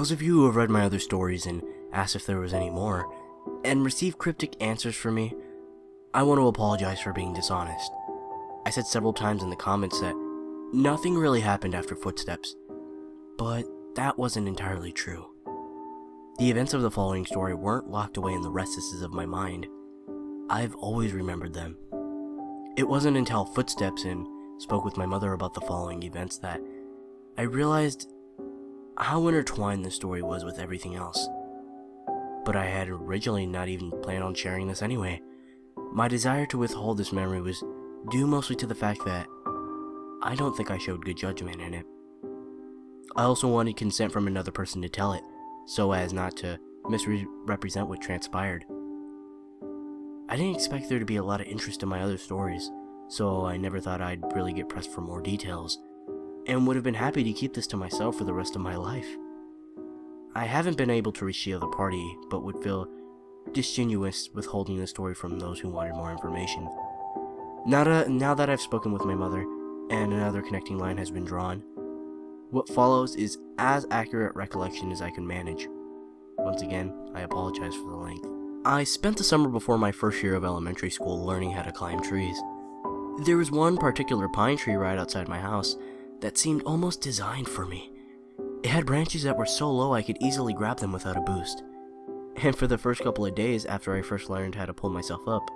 those of you who have read my other stories and asked if there was any more, and received cryptic answers from me, I want to apologize for being dishonest. I said several times in the comments that nothing really happened after footsteps, but that wasn't entirely true. The events of the following story weren't locked away in the recesses of my mind. I've always remembered them. It wasn't until footsteps and spoke with my mother about the following events that I realized how intertwined this story was with everything else. But I had originally not even planned on sharing this anyway. My desire to withhold this memory was due mostly to the fact that I don't think I showed good judgment in it. I also wanted consent from another person to tell it, so as not to misrepresent what transpired. I didn't expect there to be a lot of interest in my other stories, so I never thought I'd really get pressed for more details, and would have been happy to keep this to myself for the rest of my life. I haven't been able to reach the other party, but would feel disingenuous withholding the story from those who wanted more information. Now that I've spoken with my mother, and another connecting line has been drawn, what follows is as accurate recollection as I can manage. Once again, I apologize for the length. I spent the summer before my first year of elementary school learning how to climb trees. There was one particular pine tree right outside my house that seemed almost designed for me. It had branches that were so low I could easily grab them without a boost. And for the first couple of days after I first learned how to pull myself up,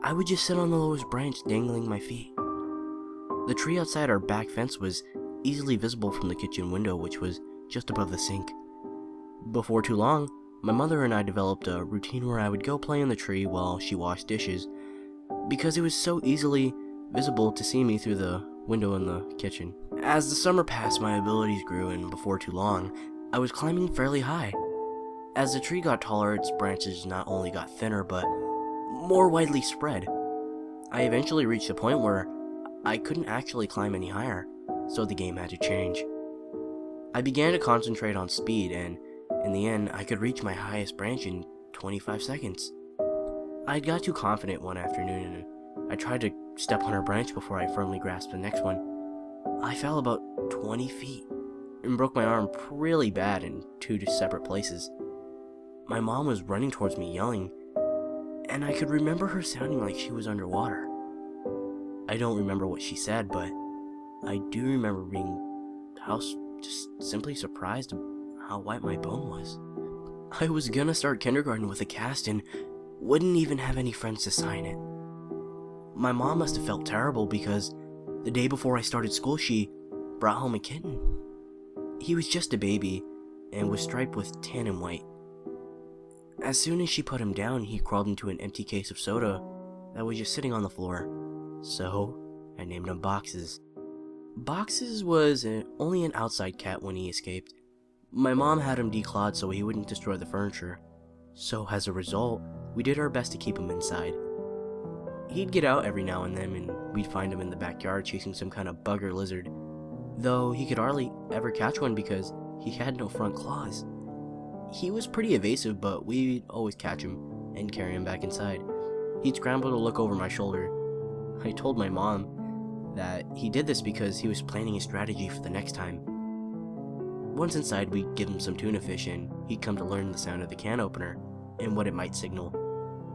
I would just sit on the lowest branch dangling my feet. The tree outside our back fence was easily visible from the kitchen window, which was just above the sink. Before too long, my mother and I developed a routine where I would go play in the tree while she washed dishes, because it was so easily visible to see me through the window in the kitchen. As the summer passed, my abilities grew, and before too long, I was climbing fairly high. As the tree got taller, its branches not only got thinner, but more widely spread. I eventually reached a point where I couldn't actually climb any higher, so the game had to change. I began to concentrate on speed, and in the end, I could reach my highest branch in 25 seconds. I got too confident one afternoon, and I tried to step on a branch before I firmly grasped the next one. I fell about 20 feet and broke my arm really bad in two separate places. My mom was running towards me yelling, and I could remember her sounding like she was underwater. I don't remember what she said, but I do remember being just simply surprised at how white my bone was. I was gonna start kindergarten with a cast and wouldn't even have any friends to sign it. My mom must have felt terrible because the day before I started school, she brought home a kitten. He was just a baby and was striped with tan and white. As soon as she put him down, he crawled into an empty case of soda that was just sitting on the floor. So I named him Boxes. Boxes was only an outside cat when he escaped. My mom had him declawed so he wouldn't destroy the furniture. So as a result, we did our best to keep him inside. He'd get out every now and then, and we'd find him in the backyard chasing some kind of bug or lizard, though he could hardly ever catch one because he had no front claws. He was pretty evasive, but we'd always catch him and carry him back inside. He'd scramble to look over my shoulder. I told my mom that he did this because he was planning a strategy for the next time. Once inside, we'd give him some tuna fish, and he'd come to learn the sound of the can opener and what it might signal,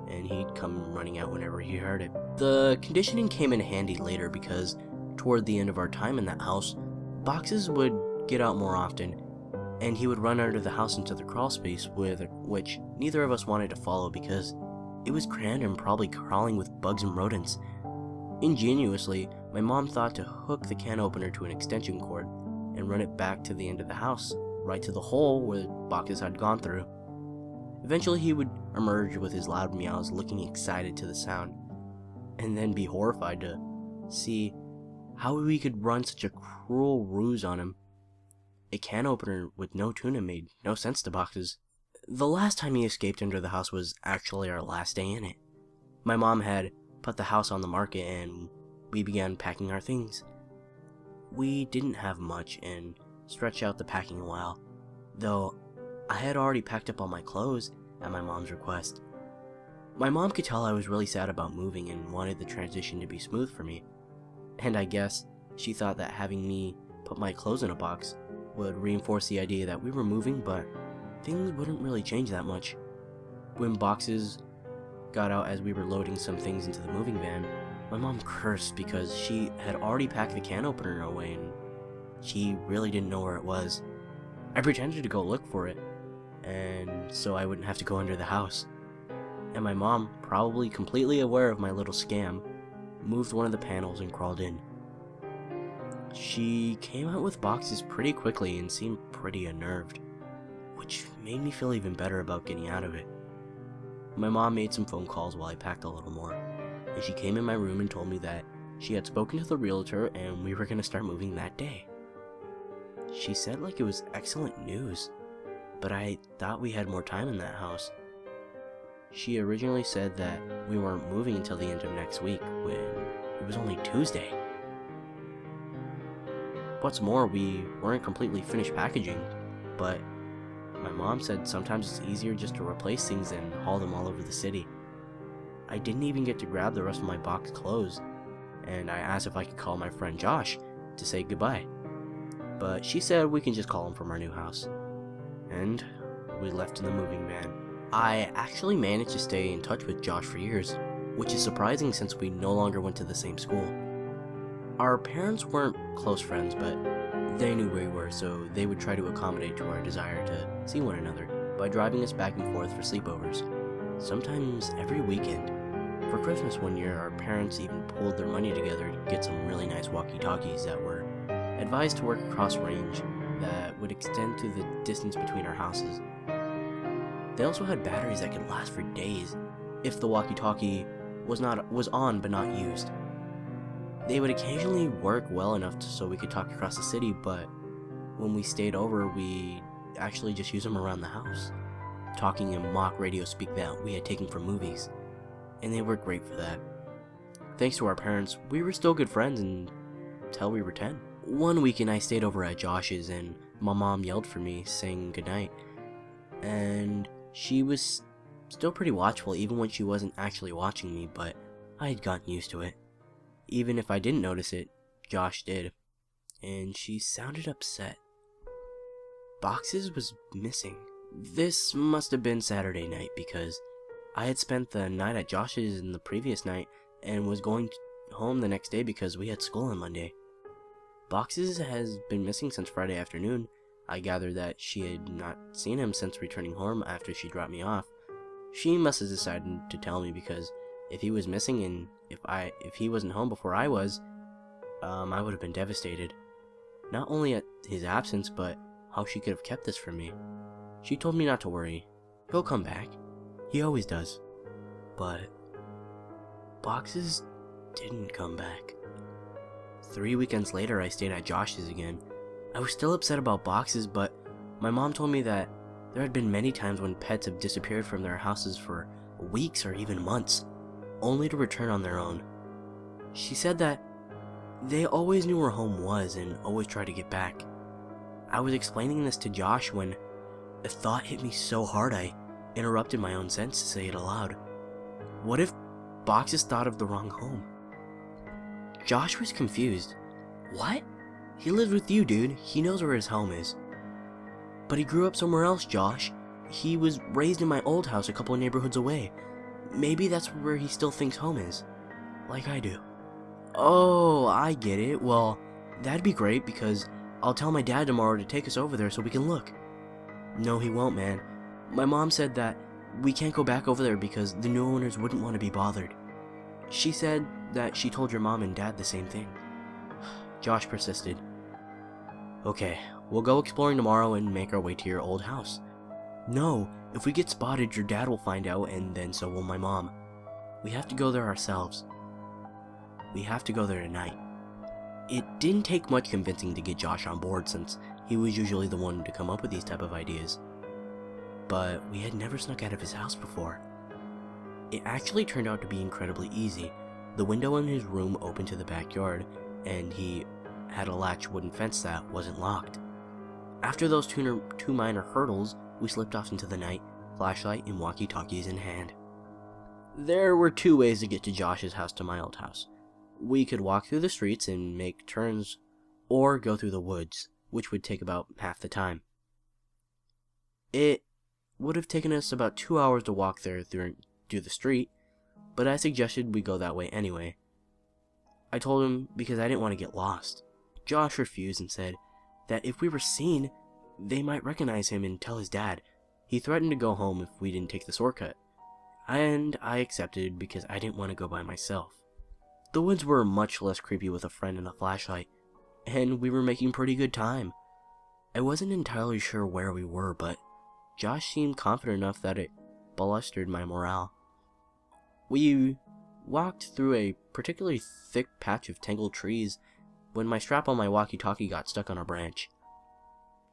and he'd come running out whenever he heard it. The conditioning came in handy later because toward the end of our time in that house, Boxes would get out more often, and he would run under the house into the crawl space, which neither of us wanted to follow because it was crammed and probably crawling with bugs and rodents. Ingenuously, my mom thought to hook the can opener to an extension cord and run it back to the end of the house, right to the hole where Boxes had gone through. Eventually he would emerge with his loud meows, looking excited to the sound, and then be horrified to see how we could run such a cruel ruse on him. A can opener with no tuna made no sense to Boxes. The last time he escaped under the house was actually our last day in it. My mom had put the house on the market and we began packing our things. We didn't have much and stretched out the packing a while, though I had already packed up all my clothes at my mom's request. My mom could tell I was really sad about moving and wanted the transition to be smooth for me, and I guess she thought that having me put my clothes in a box would reinforce the idea that we were moving, but things wouldn't really change that much. When boxes got out as we were loading some things into the moving van, my mom cursed because she had already packed the can opener away and she really didn't know where it was. I pretended to go look for it, and so I wouldn't have to go under the house. And my mom, probably completely aware of my little scam, moved one of the panels and crawled in. She came out with boxes pretty quickly and seemed pretty unnerved, which made me feel even better about getting out of it. My mom made some phone calls while I packed a little more, and she came in my room and told me that she had spoken to the realtor and we were going to start moving that day. She said like it was excellent news, but I thought we had more time in that house. She originally said that we weren't moving until the end of next week, when it was only Tuesday. What's more, we weren't completely finished packaging, but my mom said sometimes it's easier just to replace things than haul them all over the city. I didn't even get to grab the rest of my box clothes, and I asked if I could call my friend Josh to say goodbye. But she said we can just call him from our new house. And we left in the moving van. I actually managed to stay in touch with Josh for years, which is surprising since we no longer went to the same school. Our parents weren't close friends, but they knew where we were, so they would try to accommodate to our desire to see one another by driving us back and forth for sleepovers, sometimes every weekend. For Christmas one year, our parents even pooled their money together to get some really nice walkie-talkies that were advised to work across range that would extend to the distance between our houses. They also had batteries that could last for days if the walkie-talkie was on but not used. They would occasionally work well enough so we could talk across the city, but when we stayed over, we actually just used them around the house, talking in mock radio speak that we had taken from movies, and they worked great for that. Thanks to our parents, we were still good friends until we were 10. One weekend I stayed over at Josh's and my mom yelled for me, saying goodnight, and she was still pretty watchful even when she wasn't actually watching me, but I had gotten used to it. Even if I didn't notice it, Josh did, and she sounded upset. Boxes was missing. This must have been Saturday night because I had spent the night at Josh's in the previous night and was going home the next day because we had school on Monday. Boxes has been missing since Friday afternoon. I gathered that she had not seen him since returning home after she dropped me off. She must have decided to tell me because if he was missing and if he wasn't home before I was, I would have been devastated. Not only at his absence, but how she could have kept this from me. She told me not to worry. He'll come back. He always does. But Boxes didn't come back. 3 weekends later, I stayed at Josh's again. I was still upset about Boxes, but my mom told me that there had been many times when pets have disappeared from their houses for weeks or even months, only to return on their own. She said that they always knew where home was and always tried to get back. I was explaining this to Josh when a thought hit me so hard I interrupted my own sense to say it aloud. What if Boxes thought of the wrong home? Josh was confused. What? He lives with you, dude. He knows where his home is. But he grew up somewhere else, Josh. He was raised in my old house a couple of neighborhoods away. Maybe that's where he still thinks home is. Like I do. Oh, I get it. Well, that'd be great because I'll tell my dad tomorrow to take us over there so we can look. No, he won't, man. My mom said that we can't go back over there because the new owners wouldn't want to be bothered. She said that she told your mom and dad the same thing. Josh persisted. Okay, we'll go exploring tomorrow and make our way to your old house. No, if we get spotted, your dad will find out and then so will my mom. We have to go there ourselves. We have to go there tonight. It didn't take much convincing to get Josh on board since he was usually the one to come up with these type of ideas. But we had never snuck out of his house before. It actually turned out to be incredibly easy. The window in his room opened to the backyard, and he had a latch wooden fence that wasn't locked. After those two minor hurdles, we slipped off into the night, flashlight and walkie-talkies in hand. There were 2 ways to get to Josh's house to my old house. We could walk through the streets and make turns, or go through the woods, which would take about half the time. It would have taken us about 2 hours to walk there through the street, but I suggested we go that way anyway. I told him because I didn't want to get lost. Josh refused and said that if we were seen, they might recognize him and tell his dad. He threatened to go home if we didn't take the shortcut, and I accepted because I didn't want to go by myself. The woods were much less creepy with a friend and a flashlight, and we were making pretty good time. I wasn't entirely sure where we were, but Josh seemed confident enough that it bolstered my morale. We walked through a particularly thick patch of tangled trees when my strap on my walkie-talkie got stuck on a branch.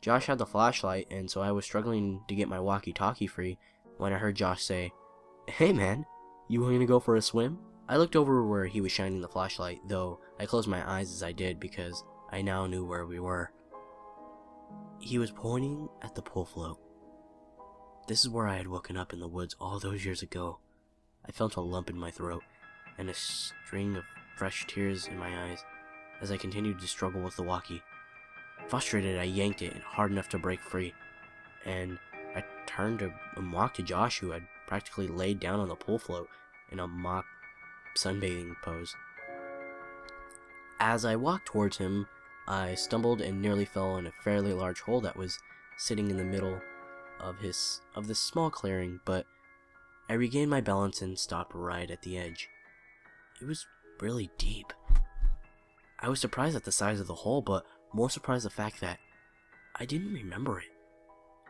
Josh had the flashlight, and so I was struggling to get my walkie-talkie free when I heard Josh say, "Hey man, you want to go for a swim?" I looked over where he was shining the flashlight, though I closed my eyes as I did because I now knew where we were. He was pointing at the pool float. This is where I had woken up in the woods all those years ago. I felt a lump in my throat and a string of fresh tears in my eyes as I continued to struggle with the walkie. Frustrated, I yanked it hard enough to break free, and I turned and walked to Josh, who had practically laid down on the pool float in a mock sunbathing pose. As I walked towards him, I stumbled and nearly fell in a fairly large hole that was sitting in the middle of this small clearing, but I regained my balance and stopped right at the edge. It was really deep. I was surprised at the size of the hole, but more surprised the fact that I didn't remember it.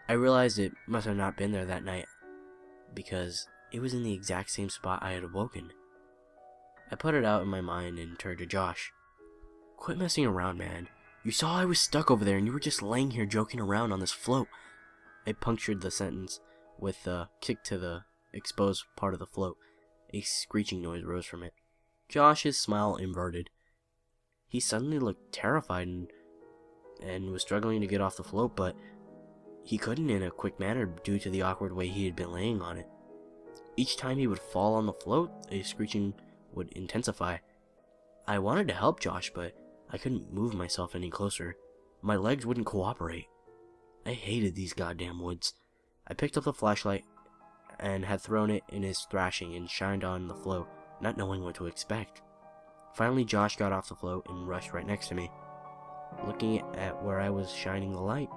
I realized it must have not been there that night, because it was in the exact same spot I had awoken. I put it out in my mind and turned to Josh. "Quit messing around, man. You saw I was stuck over there and you were just laying here joking around on this float." I punctured the sentence with a kick to the exposed part of the float. A screeching noise rose from it. Josh's smile inverted. He suddenly looked terrified and was struggling to get off the float, but he couldn't in a quick manner due to the awkward way he had been laying on it. Each time he would fall on the float, a screeching would intensify. I wanted to help Josh, but I couldn't move myself any closer. My legs wouldn't cooperate. I hated these goddamn woods. I picked up the flashlight and had thrown it in his thrashing and shined on the float, not knowing what to expect. Finally, Josh got off the float and rushed right next to me. Looking at where I was shining the light,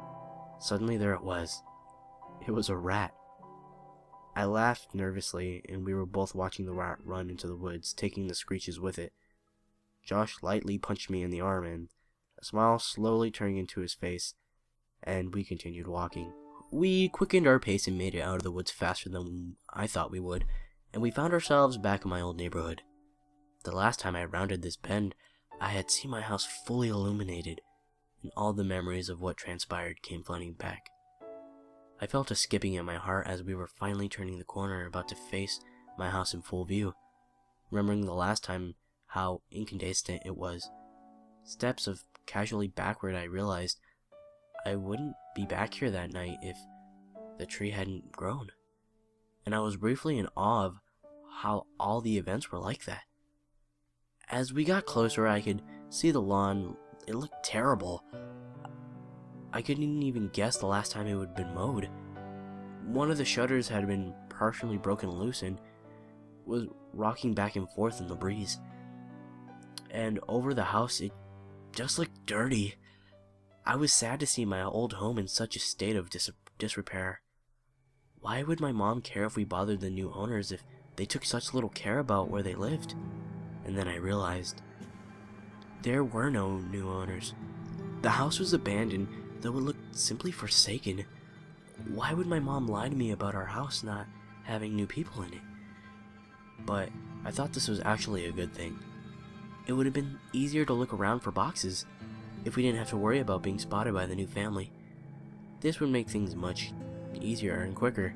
suddenly there it was. It was a rat. I laughed nervously, and we were both watching the rat run into the woods, taking the screeches with it. Josh lightly punched me in the arm, and a smile slowly turned into his face, and we continued walking. We quickened our pace and made it out of the woods faster than I thought we would, and we found ourselves back in my old neighborhood. The last time I rounded this bend, I had seen my house fully illuminated, and all the memories of what transpired came flooding back. I felt a skipping in my heart as we were finally turning the corner, about to face my house in full view, remembering the last time how incandescent it was. Steps of casually backward, I realized I wouldn't be back here that night if the tree hadn't grown, and I was briefly in awe of how all the events were like that. As we got closer, I could see the lawn. It looked terrible. I couldn't even guess the last time it would have been mowed. One of the shutters had been partially broken loose and was rocking back and forth in the breeze. And over the house, it just looked dirty. I was sad to see my old home in such a state of disrepair. Why would my mom care if we bothered the new owners if they took such little care about where they lived? And then I realized there were no new owners. The house was abandoned, though it looked simply forsaken. Why would my mom lie to me about our house not having new people in it? But I thought this was actually a good thing. It would have been easier to look around for boxes if we didn't have to worry about being spotted by the new family. This would make things much easier and quicker.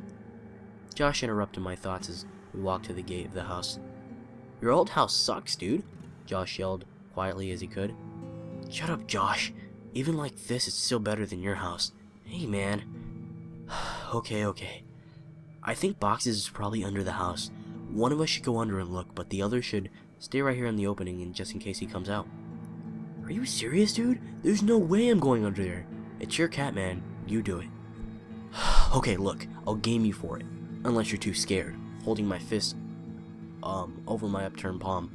Josh interrupted my thoughts as we walked to the gate of the house. "Your old house sucks, dude," Josh yelled quietly as he could. "Shut up, Josh. Even like this, it's still better than your house. Hey, man." Okay. I think boxes is probably under the house. One of us should go under and look, but the other should stay right here in the opening just in case he comes out. Are you serious, dude? There's no way I'm going under there. It's your cat, man. You do it. Okay, look, I'll game you for it. Unless you're too scared. Holding my fist, over my upturned palm.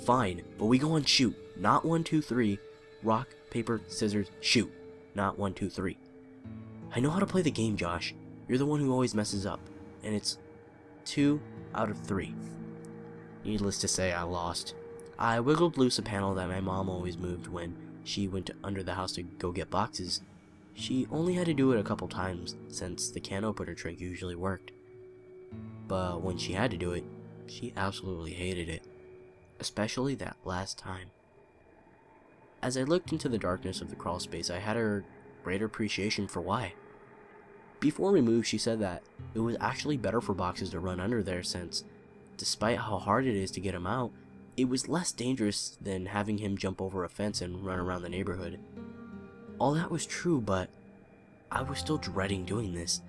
Fine, but we go on shoot. Not 1, 2, 3. Rock, paper, scissors, shoot. Not 1, 2, 3. I know how to play the game, Josh. You're the one who always messes up. And it's 2 out of 3. Needless to say, I lost. I wiggled loose a panel that my mom always moved when she went under the house to go get boxes. She only had to do it a couple times, since the can opener trick usually worked. But when she had to do it, she absolutely hated it. Especially that last time. As I looked into the darkness of the crawl space, I had a greater appreciation for why. Before we moved, she said that it was actually better for boxes to run under there since, despite how hard it is to get him out, it was less dangerous than having him jump over a fence and run around the neighborhood. All that was true, but I was still dreading doing this.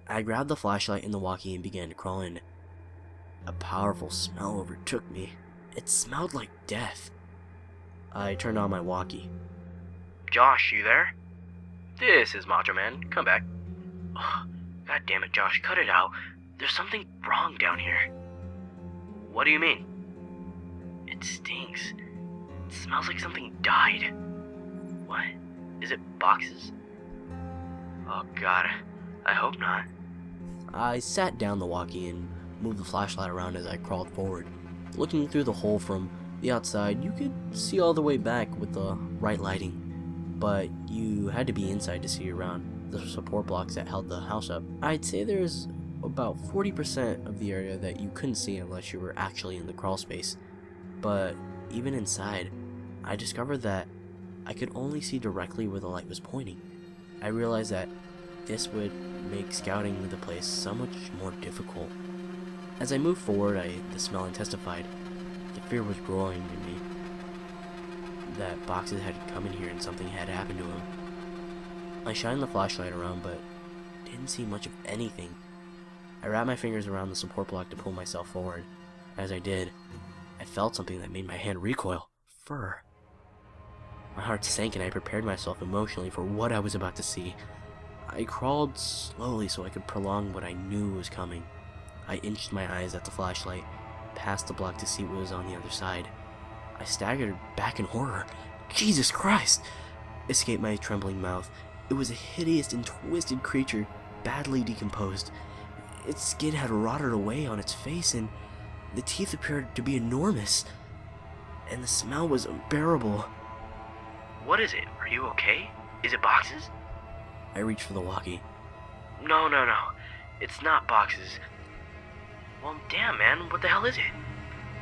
I grabbed the flashlight and the walkie and began to crawl in. A powerful smell overtook me. It smelled like death. I turned on my walkie. Josh, you there? This is Macho Man. Come back. Oh, God damn it, Josh, cut it out. There's something wrong down here. What do you mean? It stinks. It smells like something died. What? Is it boxes? Oh God, I hope not. I sat down the walkie and moved the flashlight around as I crawled forward. Looking through the hole from the outside, you could see all the way back with the right lighting, but you had to be inside to see around the support blocks that held the house up. I'd say there's about 40% of the area that you couldn't see unless you were actually in the crawl space. But even inside, I discovered that I could only see directly where the light was pointing. I realized that this would make scouting the place so much more difficult. As I moved forward, the smell intensified. The fear was growing in me that boxes had come in here and something had happened to him. I shined the flashlight around, but didn't see much of anything. I wrapped my fingers around the support block to pull myself forward. As I did, I felt something that made my hand recoil. Fur. My heart sank and I prepared myself emotionally for what I was about to see. I crawled slowly so I could prolong what I knew was coming. I inched my eyes at the flashlight, past the block to see what was on the other side. I staggered back in horror. Jesus Christ! Escaped my trembling mouth. It was a hideous and twisted creature, badly decomposed. Its skin had rotted away on its face, and the teeth appeared to be enormous. And the smell was unbearable. What is it? Are you okay? Is it boxes? I reached for the walkie. No. It's not boxes. Well, damn, man. What the hell is it?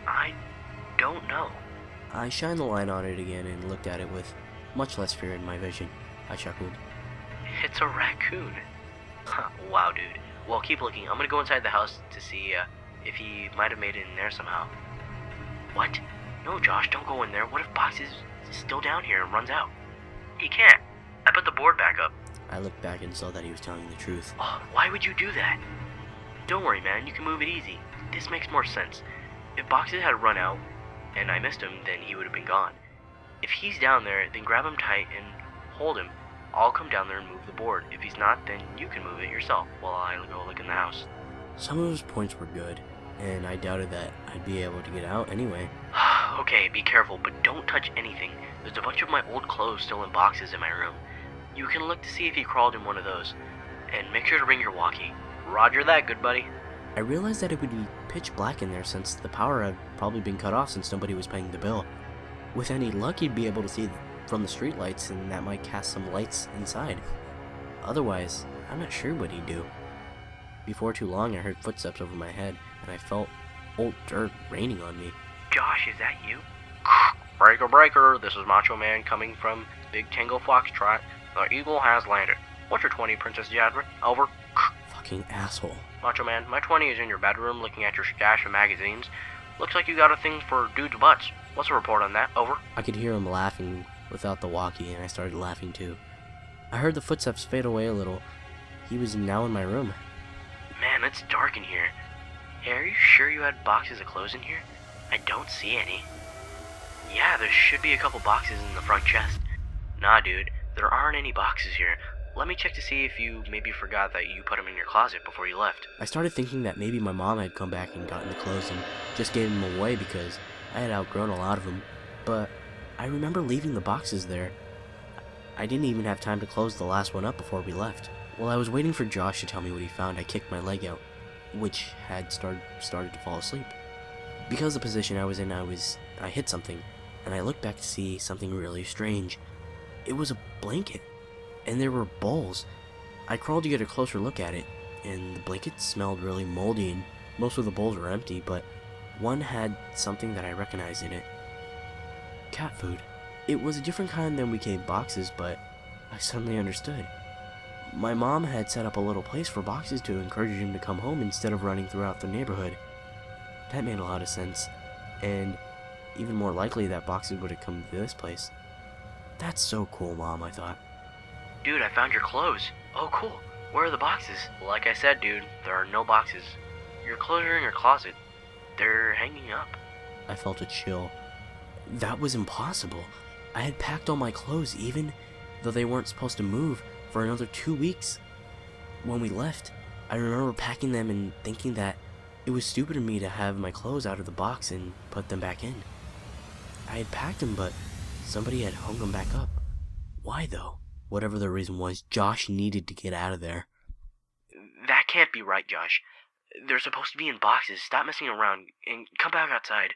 I don't know. I shined the light on it again and looked at it with much less fear in my vision. I chuckled. It's a raccoon. Wow, dude. Well, keep looking. I'm gonna go inside the house to see if he might have made it in there somehow. What? No, Josh, don't go in there. What if Boxes is still down here and runs out? He can't. I put the board back up. I looked back and saw that he was telling the truth. Oh, why would you do that? Don't worry, man. You can move it easy. This makes more sense. If Boxes had run out and I missed him, then he would have been gone. If he's down there, then grab him tight and hold him. I'll come down there and move the board. If he's not, then you can move it yourself while I go look in the house. Some of his points were good, and I doubted that I'd be able to get out anyway. Okay, be careful, but don't touch anything. There's a bunch of my old clothes still in boxes in my room. You can look to see if he crawled in one of those. And make sure to bring your walkie. Roger that, good buddy. I realized that it would be pitch black in there since the power had probably been cut off since nobody was paying the bill. With any luck, you'd be able to see from the streetlights, and that might cast some lights inside. Otherwise, I'm not sure what he'd do. Before too long, I heard footsteps over my head, and I felt old dirt raining on me. Josh, is that you? Breaker, this is Macho Man coming from Big Tango Foxtrot. The Eagle has landed. What's your 20, Princess Jasmine? Over. Fucking asshole. Macho Man, my 20 is in your bedroom looking at your stash of magazines. Looks like you got a thing for dudes' butts. What's the report on that? Over. I could hear him laughing without the walkie, and I started laughing too. I heard the footsteps fade away a little. He was now in my room. Man, it's dark in here. Hey, are you sure you had boxes of clothes in here? I don't see any. Yeah, there should be a couple boxes in the front chest. Nah, dude, there aren't any boxes here. Let me check to see if you maybe forgot that you put them in your closet before you left. I started thinking that maybe my mom had come back and gotten the clothes and just gave them away because I had outgrown a lot of them, but I remember leaving the boxes there. I didn't even have time to close the last one up before we left. While I was waiting for Josh to tell me what he found, I kicked my leg out, which had started to fall asleep. Because of the position I was in, I hit something, and I looked back to see something really strange. It was a blanket, and there were bowls. I crawled to get a closer look at it, and the blanket smelled really moldy, and most of the bowls were empty, but one had something that I recognized in it. Cat food. It was a different kind than we gave boxes, but I suddenly understood. My mom had set up a little place for boxes to encourage him to come home instead of running throughout the neighborhood. That made a lot of sense, and even more likely that boxes would have come to this place. That's so cool, Mom, I thought. Dude, I found your clothes. Oh, cool. Where are the boxes? Like I said, dude, there are no boxes. Your clothes are in your closet. They're hanging up. I felt a chill. That was impossible. I had packed all my clothes, even though they weren't supposed to move for another 2 weeks. When we left, I remember packing them and thinking that it was stupid of me to have my clothes out of the box and put them back in. I had packed them, but somebody had hung them back up. Why, though? Whatever the reason was, Josh needed to get out of there. That can't be right, Josh. They're supposed to be in boxes. Stop messing around and come back outside.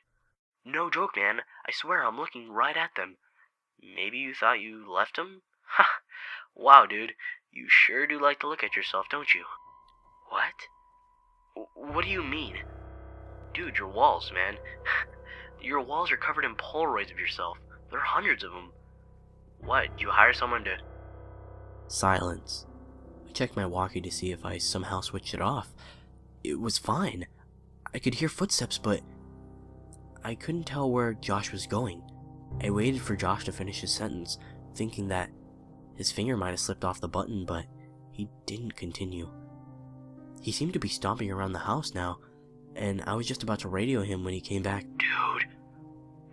No joke, man. I swear I'm looking right at them. Maybe you thought you left them? Ha! Wow, dude. You sure do like to look at yourself, don't you? What? What do you mean? Dude, your walls, man. Your walls are covered in Polaroids of yourself. There are hundreds of them. What, you hire someone to... Silence. I checked my walkie to see if I somehow switched it off. It was fine. I could hear footsteps, but I couldn't tell where Josh was going. I waited for Josh to finish his sentence, thinking that his finger might have slipped off the button, but he didn't continue. He seemed to be stomping around the house now, and I was just about to radio him when he came back. Dude,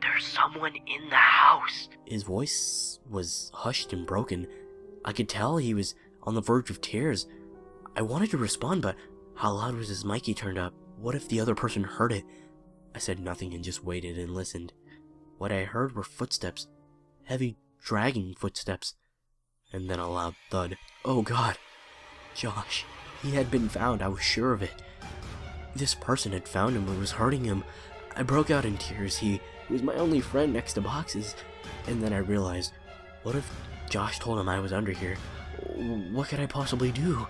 there's someone in the house. His voice was hushed and broken. I could tell he was on the verge of tears. I wanted to respond, but how loud was his mic he turned up? What if the other person heard it? I said nothing and just waited and listened. What I heard were footsteps. Heavy, dragging footsteps. And then a loud thud. Oh God. Josh. He had been found, I was sure of it. This person had found him and was hurting him. I broke out in tears. He was my only friend next to boxes. And then I realized, what if Josh told him I was under here? What could I possibly do?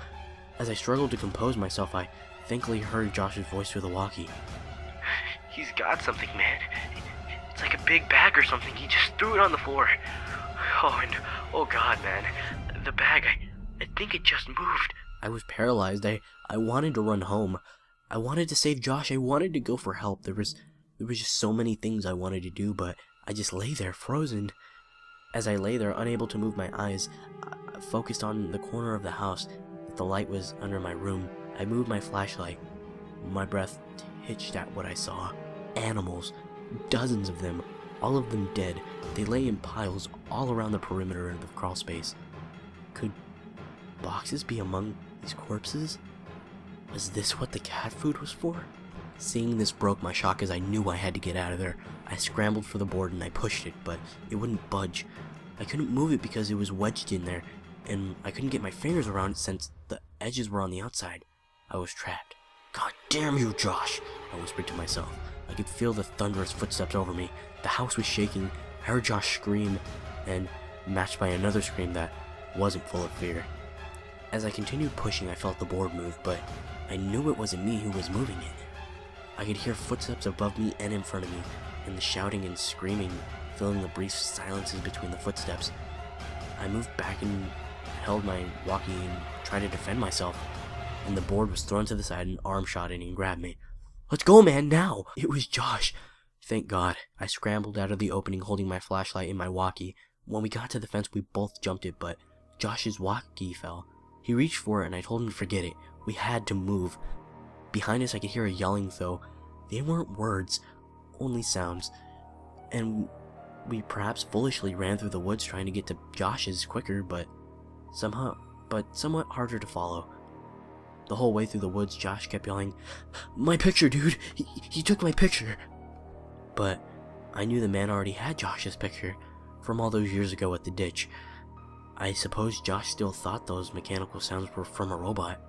As I struggled to compose myself, I thankfully heard Josh's voice through the walkie. He's got something, man. It's like a big bag or something. He just threw it on the floor. Oh God, man. The bag, I think it just moved. I was paralyzed. I wanted to run home. I wanted to save Josh. I wanted to go for help. There was just so many things I wanted to do, but I just lay there, frozen. As I lay there, unable to move my eyes, I focused on the corner of the house. The light was under my room. I moved my flashlight. My breath hitched at what I saw. Animals. Dozens of them. All of them dead. They lay in piles all around the perimeter of the crawl space. Could boxes be among these corpses? Was this what the cat food was for? Seeing this broke my shock as I knew I had to get out of there. I scrambled for the board and I pushed it, but it wouldn't budge. I couldn't move it because it was wedged in there, and I couldn't get my fingers around it since the edges were on the outside. I was trapped. God damn you, Josh, I whispered to myself. I could feel the thunderous footsteps over me. The house was shaking. I heard Josh scream, and matched by another scream that wasn't full of fear. As I continued pushing, I felt the board move, but I knew it wasn't me who was moving it. I could hear footsteps above me and in front of me, and the shouting and screaming filling the brief silences between the footsteps. I moved back and held my walkie and tried to defend myself, and the board was thrown to the side and an arm shot in and grabbed me. Let's go, man, now! It was Josh. Thank God. I scrambled out of the opening holding my flashlight and my walkie. When we got to the fence, we both jumped it, but Josh's walkie fell. He reached for it and I told him to forget it. We had to move. Behind us I could hear a yelling, though. They weren't words, only sounds. And We perhaps foolishly ran through the woods trying to get to Josh's quicker, but somewhat harder to follow. The whole way through the woods, Josh kept yelling, "My picture, dude! He took my picture!" But I knew the man already had Josh's picture from all those years ago at the ditch. I suppose Josh still thought those mechanical sounds were from a robot.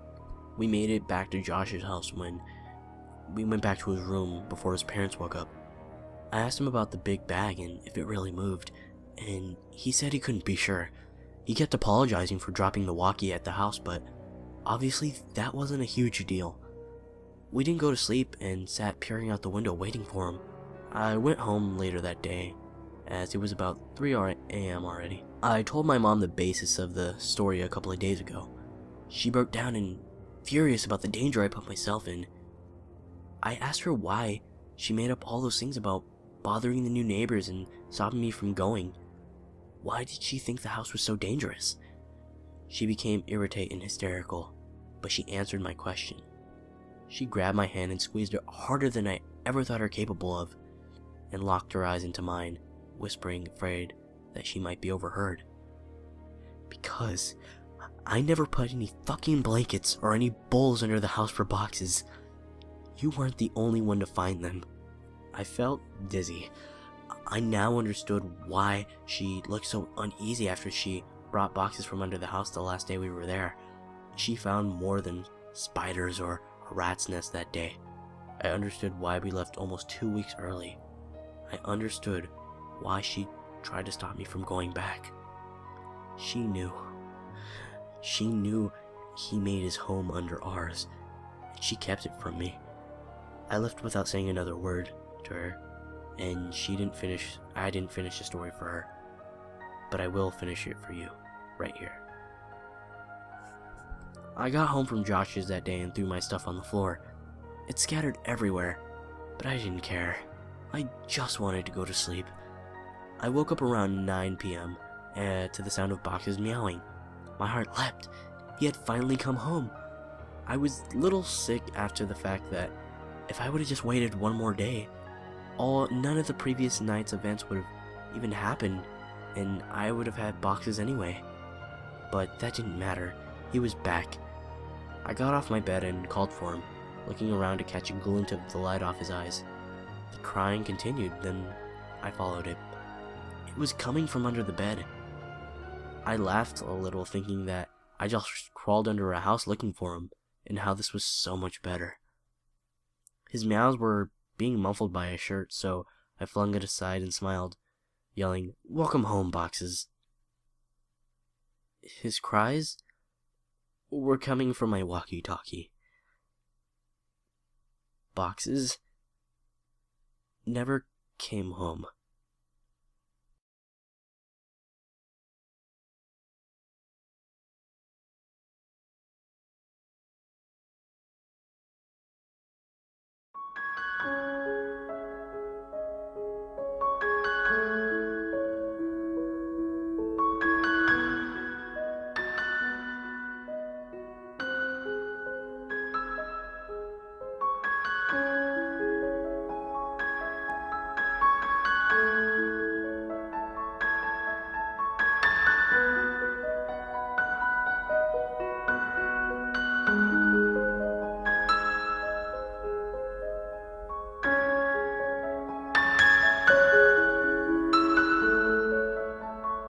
We made it back to Josh's house when we went back to his room before his parents woke up. I asked him about the big bag and if it really moved, and he said he couldn't be sure. He kept apologizing for dropping the walkie at the house, but obviously that wasn't a huge deal. We didn't go to sleep and sat peering out the window waiting for him. I went home later that day, as it was about 3 a.m. already. I told my mom the basis of the story a couple of days ago. She broke down and furious about the danger I put myself in. I asked her why she made up all those things about bothering the new neighbors and stopping me from going. Why did she think the house was so dangerous? She became irritated and hysterical, but she answered my question. She grabbed my hand and squeezed it harder than I ever thought her capable of, and locked her eyes into mine, whispering, afraid that she might be overheard. Because I never put any fucking blankets or any bowls under the house for boxes. You weren't the only one to find them. I felt dizzy. I now understood why she looked so uneasy after she brought boxes from under the house the last day we were there. She found more than spiders or a rat's nest that day. I understood why we left almost 2 weeks early. I understood why she tried to stop me from going back. She knew. She knew he made his home under ours, and she kept it from me. I left without saying another word to her, and I didn't finish the story for her, but I will finish it for you, right here. I got home from Josh's that day and threw my stuff on the floor. It scattered everywhere, but I didn't care. I just wanted to go to sleep. I woke up around 9 p.m. To the sound of boxes meowing. My heart leapt. He had finally come home. I was a little sick after the fact that if I would have just waited one more day, none of the previous night's events would have even happened, and I would have had boxes anyway. But that didn't matter. He was back. I got off my bed and called for him, looking around to catch a glint of the light off his eyes. The crying continued, then I followed it. It was coming from under the bed. I laughed a little, thinking that I just crawled under a house looking for him, and how this was so much better. His meows were being muffled by a shirt, so I flung it aside and smiled, yelling, "Welcome home, boxes." His cries were coming from my walkie-talkie. Boxes never came home.